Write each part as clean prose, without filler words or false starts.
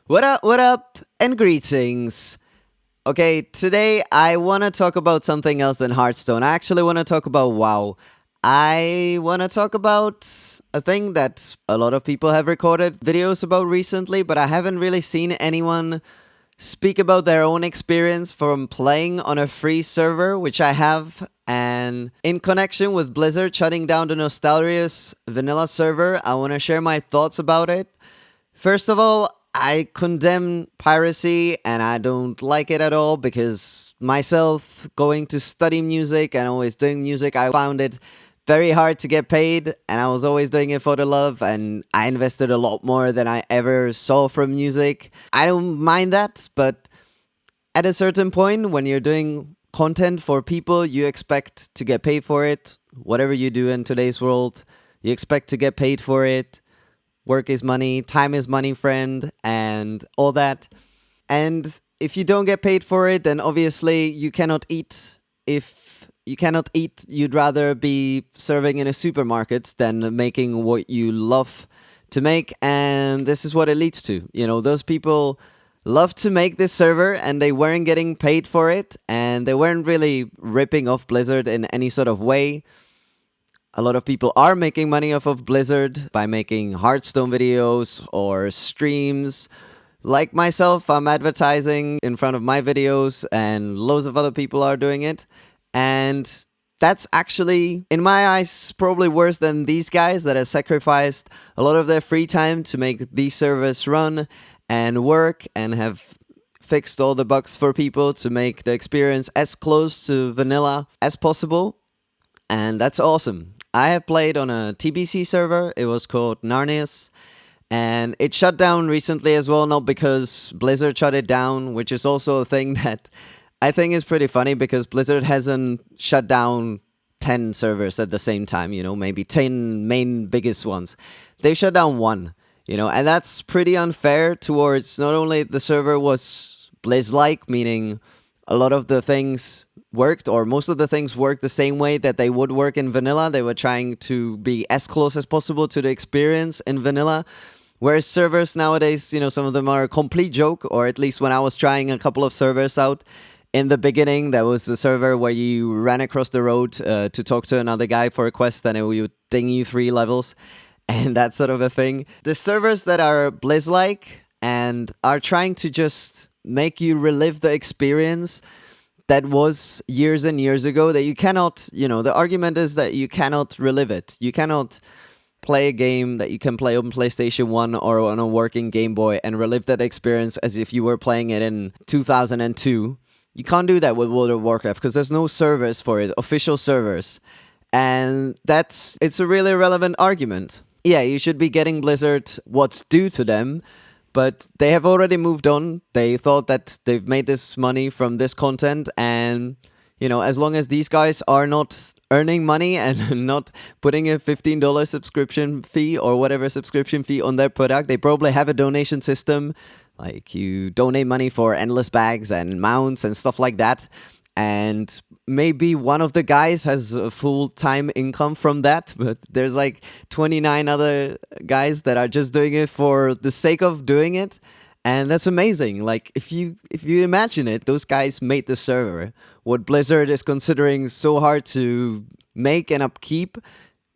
What up, and greetings. Okay, today I want to talk about something else than Hearthstone. I actually want to talk about WoW. I want to talk about a thing that a lot of people have recorded videos about recently, but I haven't really seen anyone speak about their own experience from playing on a free server, which I have. And in connection with Blizzard shutting down the Nostalrius vanilla server, I want to share my thoughts about it. First of all, I condemn piracy and I don't like it at all because myself going to study music and always doing music, I found it very hard to get paid and I was always doing it for the love and I invested a lot more than I ever saw from music. I don't mind that, but at a certain point when you're doing content for people, you expect to get paid for it. Whatever you do in today's world, you expect to get paid for it. Work is money, time is money, friend, and all that. And if you don't get paid for it, then obviously you cannot eat. If you cannot eat, you'd rather be serving in a supermarket than making what you love to make. And this is what it leads to. You know, those people love to make this server and they weren't getting paid for it. And they weren't really ripping off Blizzard in any sort of way. A lot of people are making money off of Blizzard by making Hearthstone videos or streams. Like myself, I'm advertising in front of my videos and loads of other people are doing it. And that's actually, in my eyes, probably worse than these guys that have sacrificed a lot of their free time to make these servers run and work and have fixed all the bugs for people to make the experience as close to vanilla as possible. And that's awesome. I have played on a TBC server. It was called Narlas. And it shut down recently as well, not because Blizzard shut it down, which is also a thing that I think is pretty funny because Blizzard hasn't shut down 10 servers at the same time, you know, maybe 10 main biggest ones. They shut down one, you know, and that's pretty unfair towards not only the server was Blizz-like, meaning a lot of the things worked, or most of the things worked the same way that they would work in vanilla. They were trying to be as close as possible to the experience in vanilla. Whereas servers nowadays, you know, some of them are a complete joke, or at least when I was trying a couple of servers out in the beginning, there was a server where you ran across the road to talk to another guy for a quest and it would ding you 3 levels and that sort of a thing. The servers that are Blizz-like and are trying to just make you relive the experience that was years and years ago, that you cannot, you know, the argument is that you cannot relive it. You cannot play a game that you can play on PlayStation 1 or on a working Game Boy and relive that experience as if you were playing it in 2002. You can't do that with World of Warcraft because there's no servers for it, official servers. And it's a really relevant argument. Yeah, you should be getting Blizzard what's due to them, but they have already moved on. They thought that they've made this money from this content. And, you know, as long as these guys are not earning money and not putting a $15 subscription fee or whatever subscription fee on their product, they probably have a donation system. Like you donate money for endless bags and mounts and stuff like that. And maybe one of the guys has a full-time income from that, but there's like 29 other guys that are just doing it for the sake of doing it. And that's amazing. Like if you imagine it, those guys made the server. What Blizzard is considering so hard to make and upkeep,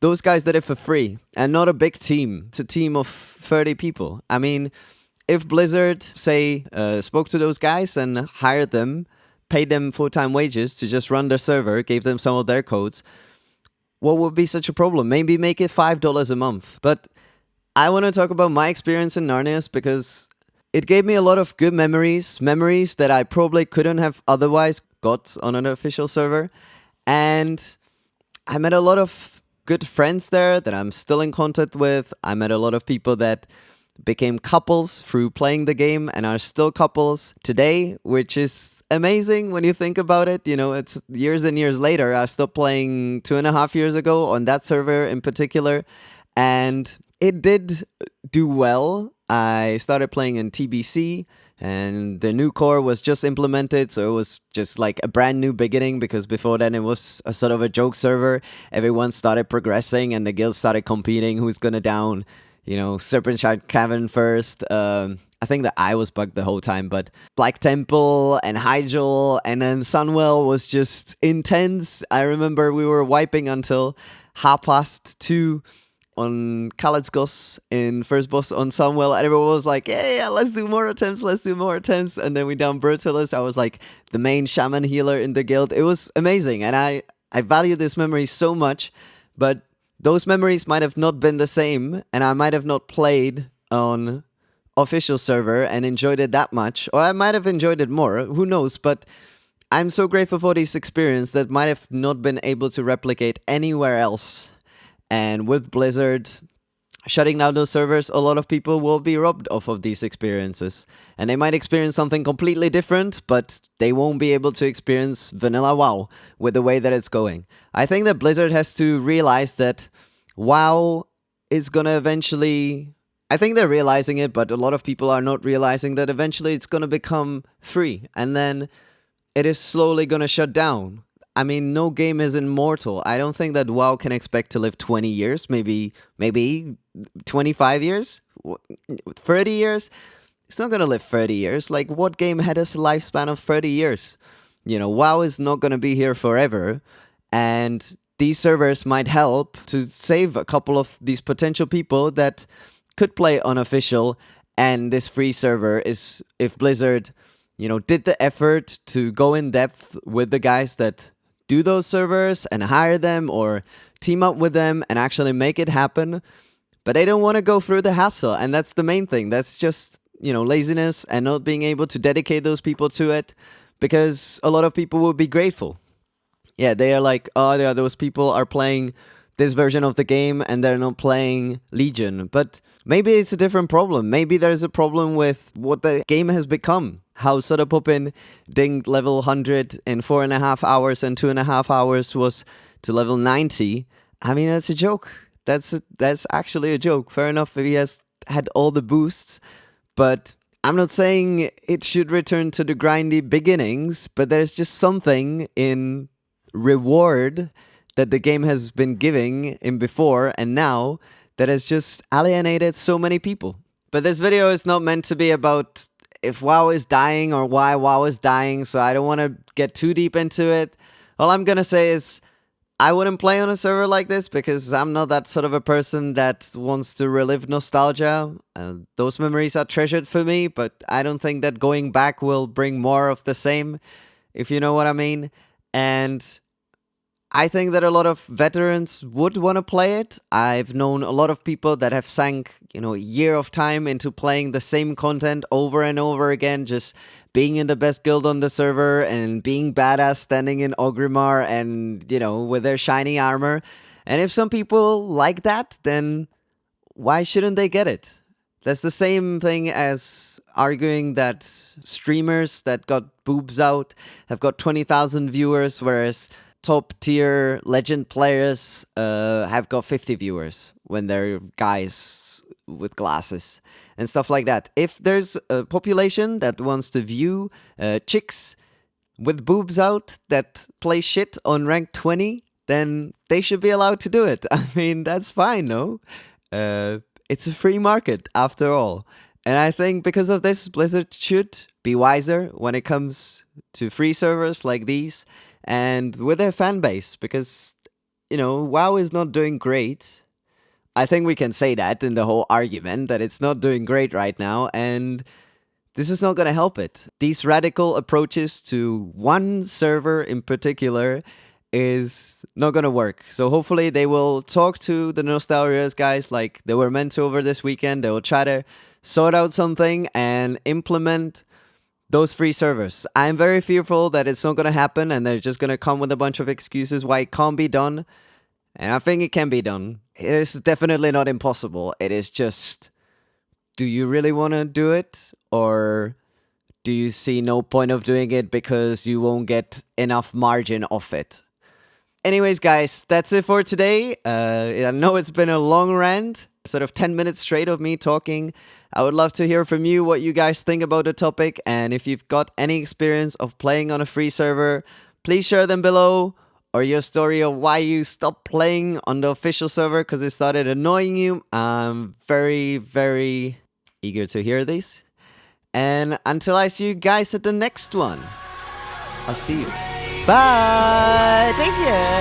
those guys did it for free and not a big team. It's a team of 30 people. I mean, if Blizzard, say, spoke to those guys and hired them, paid them full-time wages to just run their server, gave them some of their codes, what would be such a problem? Maybe make it $5 a month. But I want to talk about my experience in Narnias because it gave me a lot of good memories that I probably couldn't have otherwise got on an official server. And I met a lot of good friends there that I'm still in contact with. I met a lot of people that became couples through playing the game and are still couples today, which is amazing when you think about it. You know, it's years and years later. I stopped playing 2.5 years ago on that server in particular, and it did do well. I started playing in TBC, and the new core was just implemented, so it was just like a brand new beginning, because before then it was a sort of a joke server. Everyone started progressing, and the guilds started competing who's gonna down, you know, Serpent Shard Cavern first. I think that I was bugged the whole time, but Black Temple and Hyjal and then Sunwell was just intense. I remember we were wiping until 2:30 on Kaletsgos in first boss on Sunwell, and everyone was like, yeah, let's do more attempts, let's do more attempts. And then we down Brutalis. I was like the main shaman healer in the guild. It was amazing, and I value this memory so much, but those memories might have not been the same, and I might have not played on official server and enjoyed it that much, or I might have enjoyed it more, who knows, but I'm so grateful for this experience that might have not been able to replicate anywhere else. And with Blizzard shutting down those servers, a lot of people will be robbed off of these experiences. And they might experience something completely different, but they won't be able to experience vanilla WoW with the way that it's going. I think that Blizzard has to realize that WoW is gonna eventually... I think they're realizing it, but a lot of people are not realizing that eventually it's gonna become free. And then it is slowly gonna shut down. I mean, no game is immortal. I don't think that WoW can expect to live 20 years, maybe 25 years, 30 years. It's not going to live 30 years. Like, what game had a lifespan of 30 years? You know, WoW is not going to be here forever. And these servers might help to save a couple of these potential people that could play unofficial. And this free server is, if Blizzard, you know, did the effort to go in depth with the guys that do those servers and hire them or team up with them and actually make it happen. But they don't want to go through the hassle, and that's the main thing. That's just, you know, laziness and not being able to dedicate those people to it, because a lot of people will be grateful. Yeah, they are like, oh yeah, those people are playing this version of the game and they're not playing Legion. But maybe it's a different problem. Maybe there's a problem with what the game has become. How Sodapoppin dinged level 100 in 4.5 hours and 2.5 hours was to level 90. I mean, that's a joke. That's actually a joke. Fair enough if he has had all the boosts, but I'm not saying it should return to the grindy beginnings, but there's just something in reward that the game has been giving in before and now that has just alienated so many people. But this video is not meant to be about if WoW is dying or why WoW is dying, so I don't want to get too deep into it. All I'm gonna say is I wouldn't play on a server like this because I'm not that sort of a person that wants to relive nostalgia. Those memories are treasured for me, but I don't think that going back will bring more of the same, if you know what I mean. And I think that a lot of veterans would want to play it. I've known a lot of people that have sank, you know, a year of time into playing the same content over and over again, just being in the best guild on the server and being badass standing in Ogrimmar and, you know, with their shiny armor. And if some people like that, then why shouldn't they get it? That's the same thing as arguing that streamers that got boobs out have got 20,000 viewers, whereas top tier legend players have got 50 viewers when they're guys with glasses and stuff like that. If there's a population that wants to view chicks with boobs out that play shit on rank 20, then they should be allowed to do it. I mean, that's fine, no? It's a free market after all. And I think because of this, Blizzard should be wiser when it comes to free servers like these and with their fan base, because, you know, WoW is not doing great. I think we can say that in the whole argument, that it's not doing great right now, and this is not going to help it. These radical approaches to one server in particular is not going to work. So hopefully they will talk to the Nostalrius guys like they were meant to over this weekend. They will try to sort out something and implement those free servers. I'm very fearful that it's not going to happen and they're just going to come with a bunch of excuses why it can't be done. And I think it can be done. It is definitely not impossible. It is just, do you really want to do it? Or do you see no point of doing it because you won't get enough margin off it? Anyways, guys, that's it for today. I know it's been a long rant, sort of 10 minutes straight of me talking. I would love to hear from you what you guys think about the topic, and if you've got any experience of playing on a free server, please share them below, or your story of why you stopped playing on the official server because it started annoying you. I'm very, very eager to hear these. And until I see you guys at the next one, I'll see you. Bye. Take care.